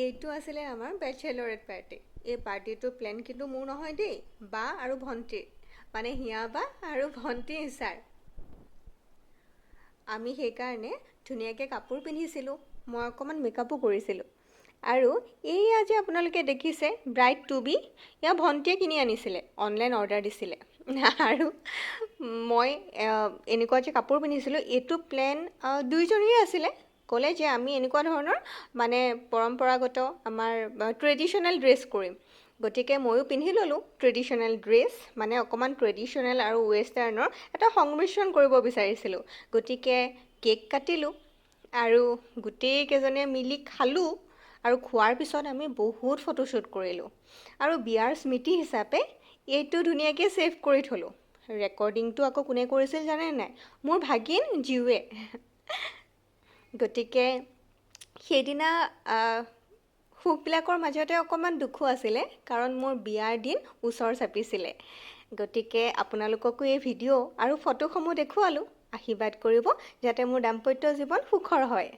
এইটো আছিলে আমাৰ বেচেলৰেট পাৰ্টি। এই পাৰ্টিটোৰ প্লেন কিন্তু মোৰ নহয় দেই, বা আৰু ভণ্টিৰ, মানে হিয়া বা আৰু ভণ্টি ছাৰ। আমি সেইকাৰণে ধুনীয়াকৈ কাপোৰ পিন্ধিছিলোঁ, মই অকণমান মেকআপো কৰিছিলোঁ। আৰু এইয়া যে আপোনালোকে দেখিছে ব্ৰাইড টু বি, এয়া ভণ্টিয়ে কিনি আনিছিলে, অনলাইন অৰ্ডাৰ দিছিলে। আৰু মই এনেকুৱা যে কাপোৰ পিন্ধিছিলোঁ, এইটো প্লেন দুইজনীৰে আছিলে। ক'লে যে আমি এনেকুৱা ধৰণৰ মানে পৰম্পৰাগত আমাৰ ট্ৰেডিশ্যনেল ড্ৰেছ কৰিম। গতিকে ময়ো পিন্ধি ল'লোঁ ট্ৰেডিশ্যনেল ড্ৰেছ, মানে অকণমান ট্ৰেডিশ্যনেল আৰু ৱেষ্টাৰ্ণৰ এটা সংমিশ্ৰণ কৰিব বিচাৰিছিলোঁ। গতিকে কেক কাটিলোঁ আৰু গোটেইকেইজনে মিলি খালোঁ। আৰু খোৱাৰ পিছত আমি বহুত ফটোশ্বুট কৰিলোঁ। আৰু বিয়াৰ স্মৃতি হিচাপে এইটো ধুনীয়াকৈ ছেভ কৰি থলোঁ। ৰেকৰ্ডিংটো আকৌ কোনে কৰিছিল জানে নাই? মোৰ ভাগিন জিউৱে। গতিকে সেইদিনা সুখবিলাকৰ মাজতে অকণমান দুখো আছিলে, কাৰণ মোৰ বিয়াৰ দিন ওচৰ চাপিছিলে। গতিকে আপোনালোককো এই ভিডিঅ' আৰু ফটোসমূহ দেখুৱালোঁ। আশীৰ্বাদ কৰিব যাতে মোৰ দাম্পত্য জীৱন সুখৰ হয়।